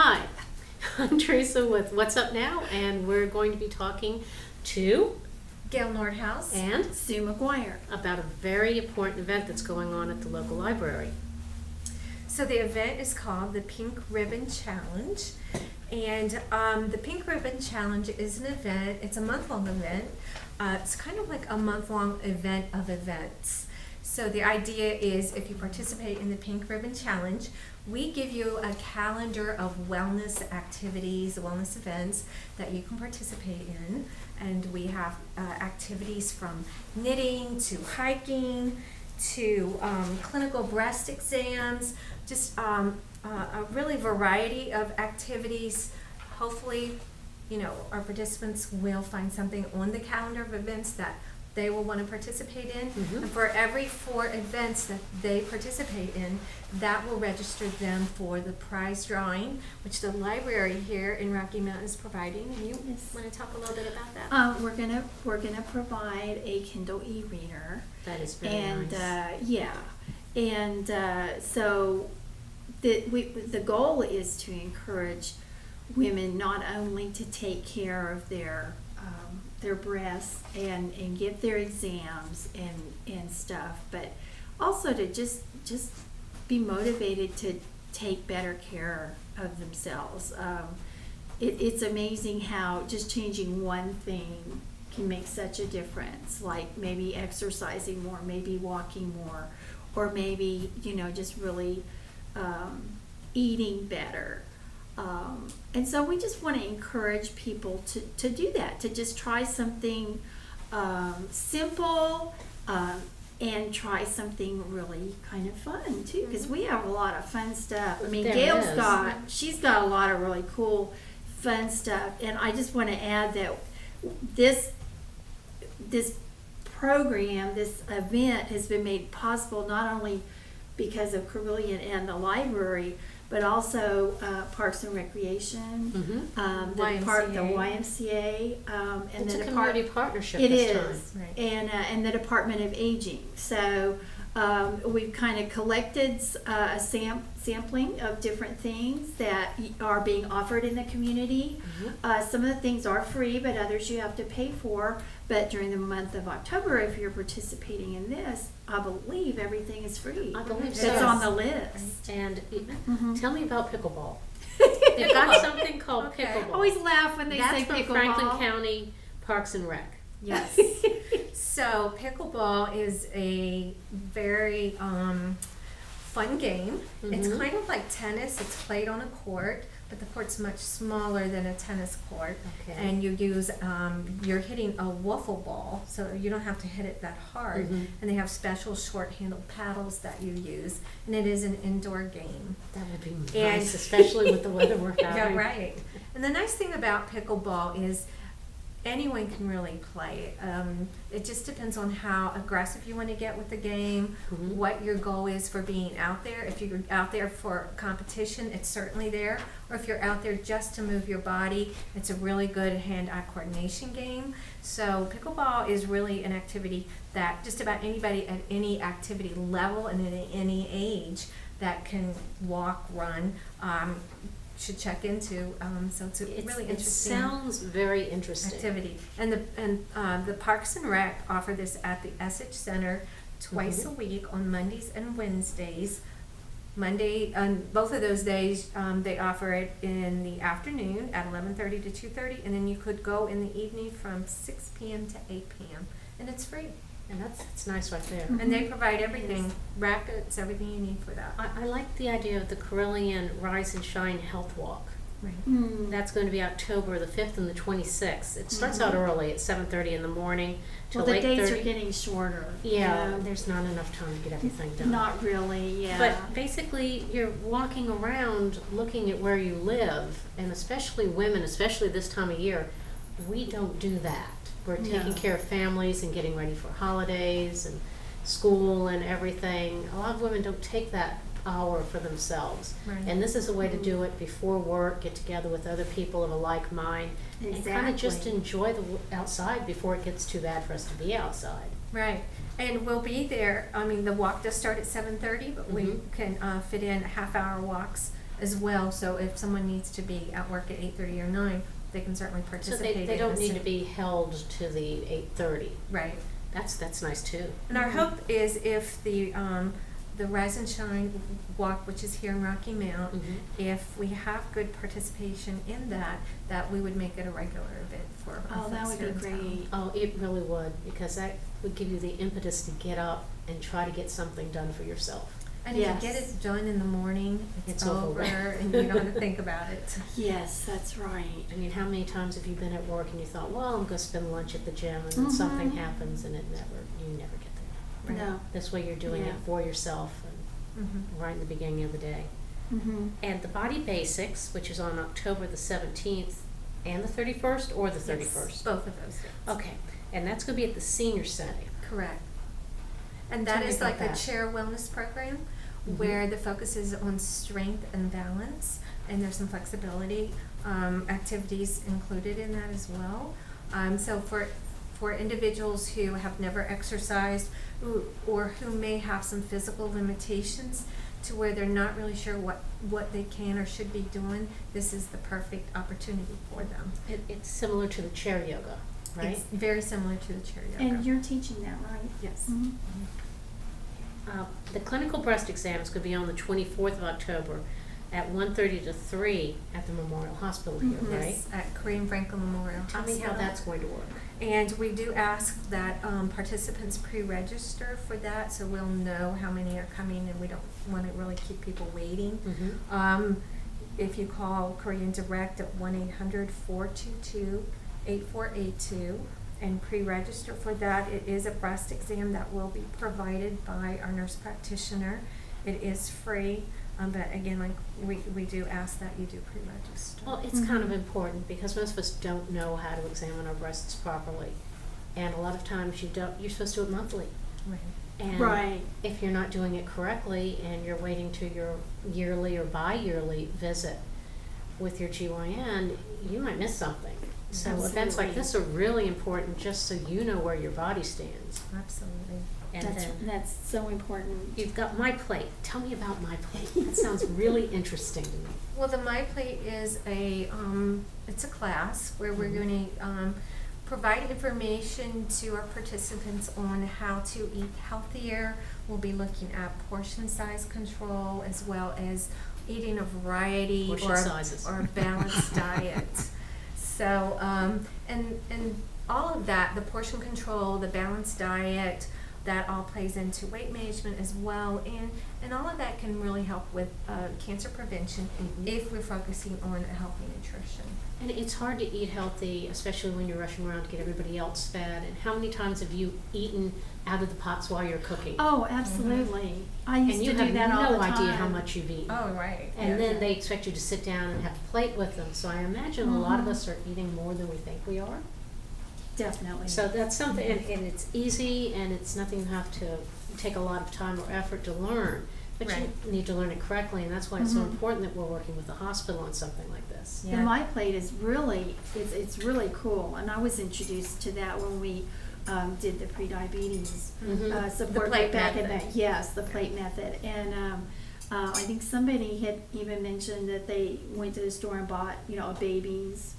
Hi, I'm Teresa with What's Up Now, and we're going to be talking to Gail Nordhaus and Sue McGuire about a very important event that's going on at the local library. So the event is called the Pink Ribbon Challenge, and the Pink Ribbon Challenge is an event. It's a month-long event. It's kind of like a month-long event of events. So the idea is, if you participate in the Pink Ribbon Challenge, we give you a calendar of wellness activities, wellness events that you can participate in. And we have activities from knitting to hiking to clinical breast exams, just a really variety of activities. Hopefully, our participants will find something on the calendar of events that they will want to participate in. Mm-hmm. And for every 4 events that they participate in, that will register them for the prize drawing, which the library here in Rocky Mountain is providing. And you want to talk a little bit about that? We're gonna provide a Kindle e-reader. That is very nice. So the goal is to encourage women not only to take care of their breasts and give their exams and stuff, but also to just be motivated to take better care of themselves. It's amazing how just changing one thing can make such a difference, like maybe exercising more, maybe walking more, or maybe just really eating better. And so we just want to encourage people to do that, to just try something simple and try something really kind of fun too, because we have a lot of fun stuff. I mean, she's got a lot of really cool fun stuff, and I just want to add that this program, this event has been made possible not only because of Carilion and the library, but also Parks and Recreation, the YMCA, and it's the a community partnership. It this is, time. right. And the Department of Aging. So we've kind of collected a sampling of different things that are being offered in the community. Some of the things are free, but others you have to pay for. But during the month of October, if you're participating in this, I believe everything is free. I believe so. That's on the list. And tell me about pickleball. They've got something called pickleball. I always laugh when they say That's pickleball. from Franklin County Parks and Rec. Yes. So pickleball is a very fun game. It's kind of like tennis. It's played on a court, but the court's much smaller than a tennis court. Okay. And you use, you're hitting a wiffle ball, so you don't have to hit it that hard. And they have special short-handled paddles that you use, and it is an indoor game. That would be nice, especially with the weather we're having. Yeah, right. And the nice thing about pickleball is anyone can really play. It just depends on how aggressive you want to get with the game, what your goal is for being out there. If you're out there for competition, it's certainly there. Or if you're out there just to move your body, it's a really good hand-eye coordination game. So pickleball is really an activity that just about anybody at any activity level and at any age that can walk, run, should check into. So it's a really interesting. It sounds very interesting. Activity. And the Parks and Rec offer this at the Essex Center twice a week on Mondays and Wednesdays. Monday, on both of those days, they offer it in the afternoon at 11:30 to 2:30, and then you could go in the evening from 6 p.m. to 8 p.m. and it's free. And that's nice right there. And they provide everything, rackets, everything you need for that. I like the idea of the Carilion Rise and Shine Health Walk. Right. That's going to be October the 5th and the 26th. It starts out early at 7:30 in the morning till Well, the 8:30. days are getting shorter. Yeah, there's not enough time to get everything done. Not really, yeah. But basically, you're walking around looking at where you live, and especially women, especially this time of year, we don't do that. We're taking care of families and getting ready for holidays and school and everything. A lot of women don't take that hour for themselves. Right. And this is a way to do it before work, get together with other people of a like mind, and kind of just enjoy the outside before it gets too bad for us to be outside. Right. And we'll be there. I mean, the walk does start at 7:30, but we can fit in half-hour walks as well. So if someone needs to be at work at 8:30 or 9, they can certainly So participate. they in don't this. need to be held to the 8:30. Right. That's nice too. And our hope is if the Rise and Shine Walk, which is here in Rocky Mount, if we have good participation in that, that we would make it a regular event for our Oh, that folks would here be in town. great. Oh, it really would, because that would give you the impetus to get up and try to get something done for yourself. And if Yes. you get it done in the morning, it's over over, with. and you don't have to think about it. Yes, that's right. I mean, how many times have you been at work and you thought, well, I'm going to spend lunch at the gym, and then something happens and you never get there. Right. No. This way you're doing Yeah. it for yourself and Mm-hmm. right in the beginning of the day. And the Body Basics, which is on October the 17th and the 31st, or the 31st? Both of those days. Okay, and that's going to be at the senior center. Correct. And Tell that me is about like that. a chair wellness program where the focus is on strength and balance, and there's some flexibility activities included in that as well. So for individuals who have never exercised or who may have some physical limitations to where they're not really sure what they can or should be doing, this is the perfect opportunity for them. It's similar to the chair yoga, right? It's very similar to the chair yoga. And you're teaching that, right? Yes. Mhm. The clinical breast exam is going to be on the 24th of October at 1:30 to 3 at the Memorial Hospital here, right? Yes, at Kareem Franklin Memorial Tell Hospital. me how that's going to work. And we do ask that participants pre-register for that, so we'll know how many are coming, and we don't want to really keep people waiting. If you call Korean Direct at 1-800-422-8482 and pre-register for that, it is a breast exam that will be provided by our nurse practitioner. It is free, but again, like we do ask that you do pre-register. Well, it's kind of important because most of us don't know how to examine our breasts properly. And a lot of times you're supposed to do it monthly. Right. And Right. if you're not doing it correctly and you're waiting to your yearly or bi-yearly visit with your GYN, you might miss something. So events like Absolutely. this are really important just so you know where your body stands. Absolutely. And then That's so important. you've got My Plate. Tell me about My Plate. That sounds really interesting to me. Well, the My Plate is it's a class where we're going to provide information to our participants on how to eat healthier. We'll be looking at portion size control as well as eating a variety Portion sizes. or a balanced diet. So, and all of that, the portion control, the balanced diet, that all plays into weight management as well, and all of that can really help with cancer prevention if we're focusing on a healthy nutrition. And it's hard to eat healthy, especially when you're rushing around to get everybody else fed. And how many times have you eaten out of the pots while you're cooking? Oh, absolutely. I used and you to have do that all no the time. idea how much you've eaten. Oh, right. And then they expect you to sit down and have a plate with them. So I imagine a lot of us are eating more than we think we are. Definitely. So that's something, and it's easy, and it's nothing you have to take a lot of time or effort to learn. But Right. you need to learn it correctly, and that's why it's so important that we're working with the hospital on something like this. The My Plate is really, it's really cool, and I was introduced to that when we did the pre-diabetes support The plate back in method. the, yes, the plate method. And I think somebody had even mentioned that they went to the store and bought, a baby's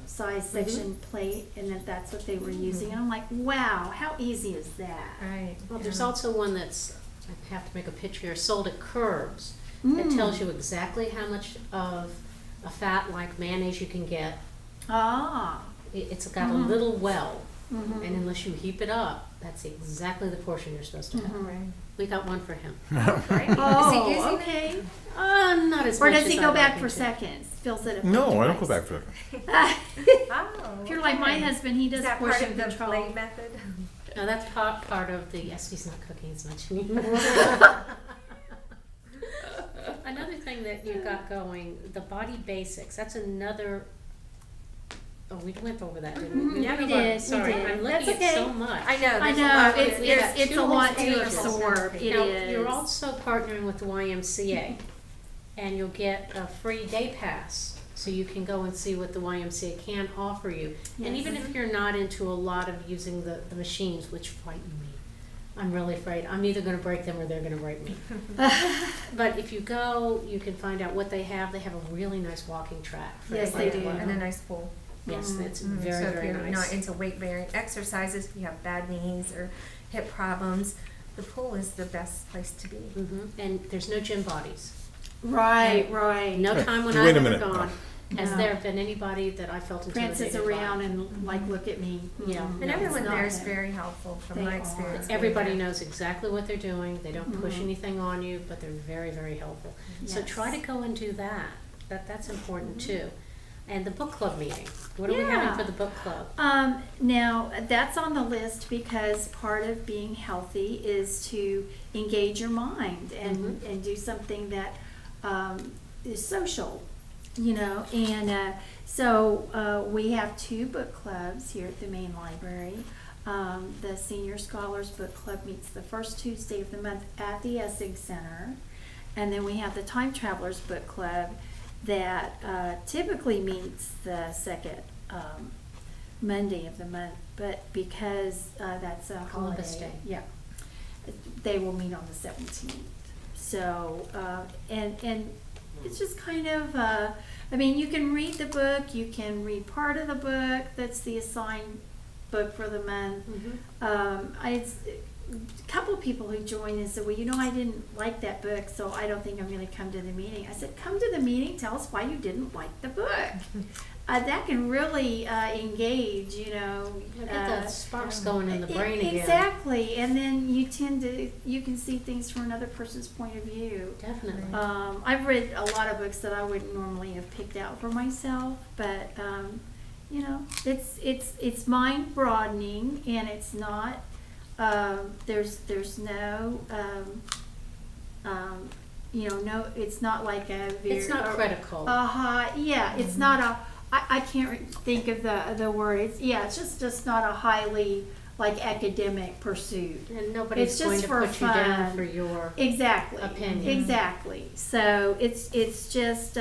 size section plate, and that's what they were using. And I'm like, wow, how easy is that? Right. Well, there's also one that's, I have to make a picture here, sold at Curbs. It tells you exactly how much of a fat like mayonnaise you can get. Ah. It's got a little well, and unless you heap it up, that's exactly the portion you're supposed to have. Right. We got one for him. Right. Oh, Is he using it? okay. Not as Or much does he as go I'd back like for him to. seconds? Fills it up. No, I don't go back for that. Oh. If you're like my husband, he does Is that part portion of the control. plate method? No, that's part of the, yes, he's not cooking as much anymore. Another thing that you've got going, the Body Basics, that's another, oh, we went over that, didn't we? Yeah, we went over- did, we Sorry, did. I'm That's looking at so okay. much. I know. I there's a know, lot it's, of- got it's two a lot pages. to absorb, it Now, is. you're also partnering with the YMCA, and you'll get a free day pass, so you can go and see what the YMCA can offer you. And Yes. even if you're not into a lot of using the machines, which frighten me, I'm really afraid. I'm either going to break them or they're going to break me. But if you go, you can find out what they have. They have a really nice walking track. For Yes, they everybody. do. And a nice pool. Yes, it's So very, if very you're nice. not into weight-bearing exercises, if you have bad knees or hip problems, the pool is the best place to be. And there's no gym bodies. Right, right. No time when Wait I've a ever minute. gone. Has No. there been anybody that I felt intimidated Princes by? around and like, look at me. Yeah. Mhm. And No, everyone it's not there is it. very helpful from They my are. experience. Everybody being there. knows exactly what they're doing. They don't push Mhm. anything on you, but they're very, very helpful. So Yes. try to go and do that. That's important too. And the book club meeting. What are we having Yeah. for the book club? Now that's on the list because part of being healthy is to engage your mind and do something that is social, you know. And so we have 2 book clubs here at the main library. The Senior Scholars Book Club meets the first Tuesday of the month at the Essig Center, and then we have the Time Travelers Book Club that typically meets the second Monday of the month, but because that's a Columbus holiday, Day. yeah, they will meet on the 17th. So and it's just kind of I mean, you can read the book, you can read part of the book. That's the assigned book for the month. A couple of people who joined and said, well, you know, I didn't like that book, so I don't think I'm going to come to the meeting. I said, come to the meeting, tell us why you didn't like the book. That can really engage, you know. Get the sparks going in the brain again. Exactly, and then you can see things from another person's point of view. Definitely. I've read a lot of books that I wouldn't normally have picked out for myself, but you know, it's mind broadening, and it's not. There's no. You know, no. It's not like a. It's not critical. Yeah, it's not a. I can't think of the word. It's just not a highly like academic pursuit. And nobody's It's going just to for put you down fun. for your Exactly. opinion. Exactly. So it's just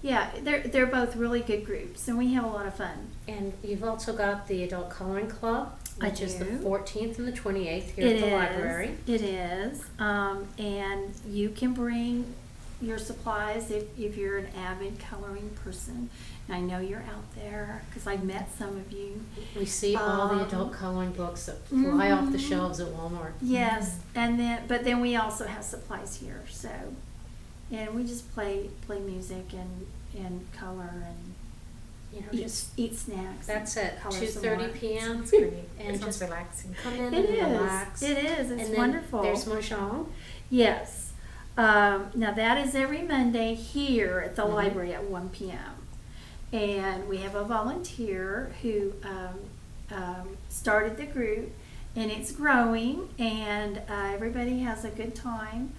yeah, they're both really good groups, and we have a lot of fun. And you've also got the Adult Coloring Club, I which is the do. 14th and the 28th here at the library. It is. And you can bring your supplies if you're an avid coloring person. And I know you're out there because I've met some of you. We see all the adult coloring books that fly off the Mhm. shelves at Walmart. Yes, and then we also have supplies here. So, and we just play music and color and You know, just eat snacks. that's and at color some 2:30 more. p.m. It's pretty. And It sounds just relaxing. come in It and is. relax. It is. It's and then wonderful. There's Mahjong. Yes. Now that is every Monday here at the Mhm. library at 1 p.m. And we have a volunteer who started the group, and it's growing, and everybody has a good time.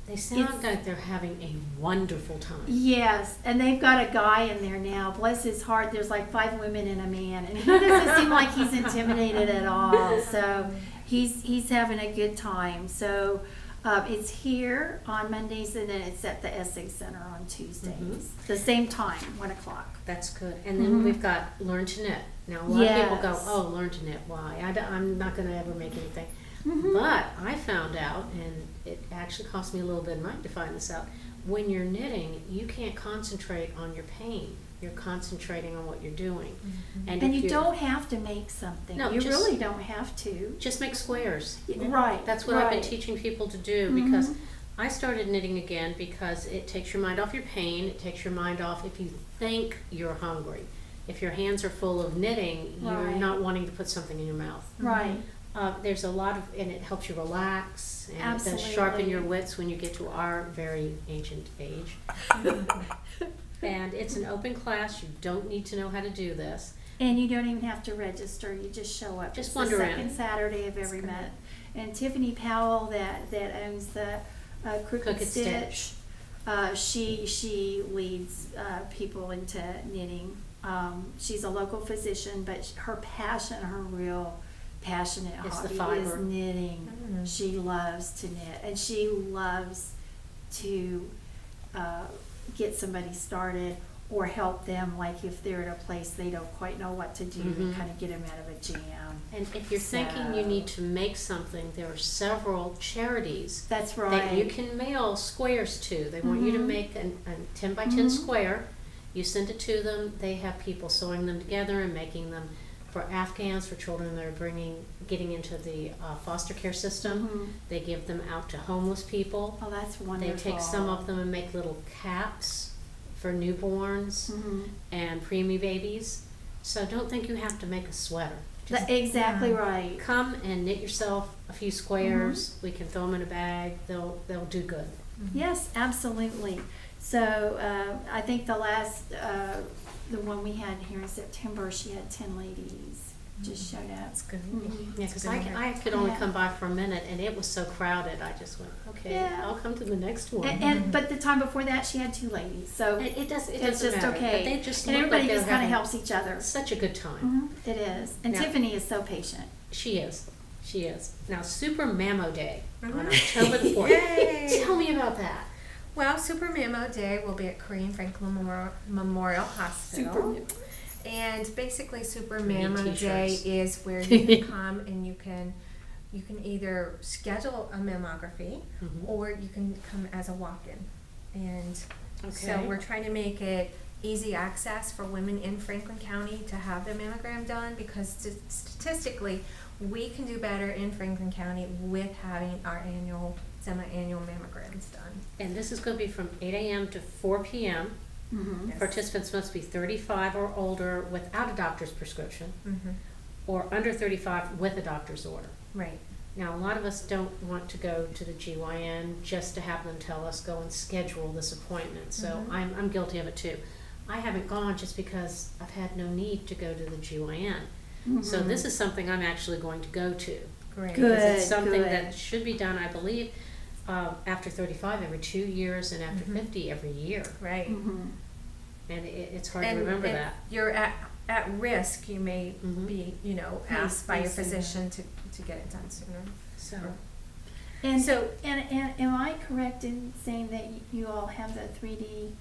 They sound It's- like they're having a wonderful time. Yes, and they've got a guy in there now. Bless his heart, there's like 5 women and a man, and he doesn't seem like he's intimidated at all. So he's having a good time. So it's here on Mondays, and then it's at the Essig Center on Tuesdays. The same time, 1 o'clock. That's good. And then Mhm. we've got Learn to Knit. Now, a lot of people go, Yes. oh, Learn to Knit, why? I'm not going to ever make anything. Mhm. But I found out, and it actually cost me a little bit of money to find this out, when you're knitting, you can't concentrate on your pain. You're concentrating on what you're doing. And if you you're- don't have to make something. No, you just- really don't have to. Just make squares. Right. That's what I've been right. teaching people to do, because Mhm. I started knitting again because it takes your mind off your pain. It takes your mind off if you think you're hungry. If your hands are full of knitting, you're Right. not wanting to put something in your mouth. Right. There's a lot of, and it helps you relax, and it does sharpen Absolutely. your wits when you get to our very ancient age. And it's an open class. You don't need to know how to do this. And you don't even have to register. You just show up. Just It's wander the in. second Saturday of every That's great. month. And Tiffany Powell, that owns the Crooked Crooked Stitch, she leads people into knitting. She's a local physician, but her passion, her real passionate It's the hobby is fiber. knitting. Mm. She loves to knit, and she loves to get somebody started, or help them, like if they're at a place they don't quite know what to do, Mhm. kind of get them out of a jam. And if you're thinking you need to make something, there are several charities That's that right. you can mail squares to. They want you to Mhm. make a 10 by 10 Mhm. square. You send it to them. They have people sewing them together and making them for Afghans, for children that are getting into the foster care system. Mhm. They give them out to homeless people. Oh, that's They wonderful. take some of them and make little caps for newborns Mhm. and preemie babies. So don't think you have to make a sweater. Just Exactly Yeah. right. come and knit yourself a few squares. We can throw them in a bag. They'll do good. Yes, absolutely. So I think the last, the one we had here in September, she had 10 ladies just showed up. That's good. Mhm. Yeah, because It's good to I could only Yeah. come by for a minute, and it was so crowded. I just went, okay, Yeah. I'll come to the next one. But the time before that, she had 2 ladies. So It it's doesn't just matter. okay. But they just and look everybody like they're just kind of having helps each other. such a good time. It is. And Now- Tiffany is so patient. She is. She is. Now, Super Mammo Day on Mhm. October the 4th. Yay! Tell me about that. Well, Super Mammo Day will be at Korean Franklin Memorial Hospital. And basically, Super We need Mammo Day t-shirts. is where you can come and you can either schedule a mammography Mhm. or you can come as a walk-in. And so Okay. we're trying to make it easy access for women in Franklin County to have their mammogram done, because statistically, we can do better in Franklin County with having our semi-annual mammograms done. And this is going to be from 8 a.m. to 4 p.m. Mm-hmm. Yes. Participants must be 35 or older without a doctor's prescription, Mm-hmm. or under 35 with a doctor's order. Right. Now, a lot of us don't want to go to the GYN just to have them tell us, go and schedule this appointment. So Mhm. I'm guilty of it too. I haven't gone just because I've had no need to go to the GYN. So Mm-hmm. this is something I'm actually going to go to. Great. Good. Because it's something good. that should be done, I believe, after 35 every 2 years, and after Mhm. 50 every year. Right. Mm-hmm. And it's hard to remember if that. you're at risk, you may Mhm. be, asked by your physician to get it done sooner. So And So- and am I correct in saying that you all have the 3D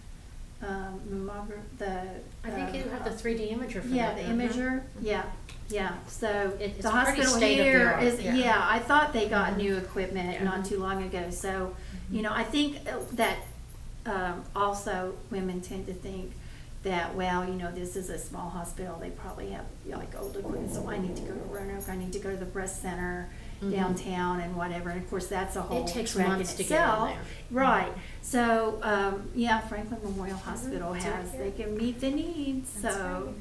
mammograph? I think you have the 3D imager for Yeah, that. the don't you? imager. Yeah. So It's the pretty hospital state of the here art, is. yeah. Yeah, I thought they got Mhm. new equipment Yeah. not too long ago. So I think that also women tend to think that, well, this is a small hospital. They probably have like old equipment. So I need to go to Roanoke. I need to go to the breast center Mhm. downtown and whatever. And of course, that's a whole It takes trek in months to get in itself. there. Right. So Franklin Memorial Hospital Mhm. has. Yeah. They can meet the needs. That's So.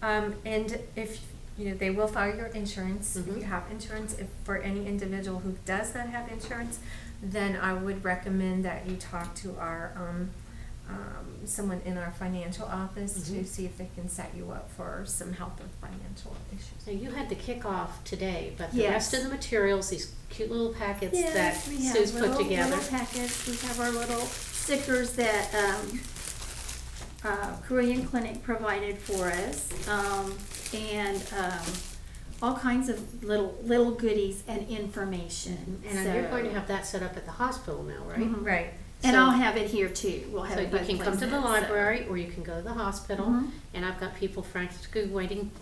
right. And if they will file your insurance if Mhm. you have insurance. If for any individual who does not have insurance, then I would recommend that you talk to our someone in our financial office to Mhm. see if they can set you up for some help with financial issues. So you had the kickoff today, but the Yes. rest of the materials, these cute little packets that Yes, we have Sue's put little, together. little packets. We have our little stickers that Korean Clinic provided for us, and all kinds of little goodies and information. And you're going to have that set up at the hospital now, right? Mhm. Right. And So- I'll have it here too. We'll have So it you both can come to the places, so. library, or you can go to the hospital, Mhm. and I've got people frantically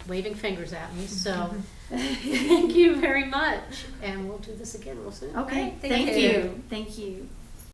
waving fingers at me, so thank you very much, and we'll do this again real soon. Okay, All right, thank thank you. you. Thank you.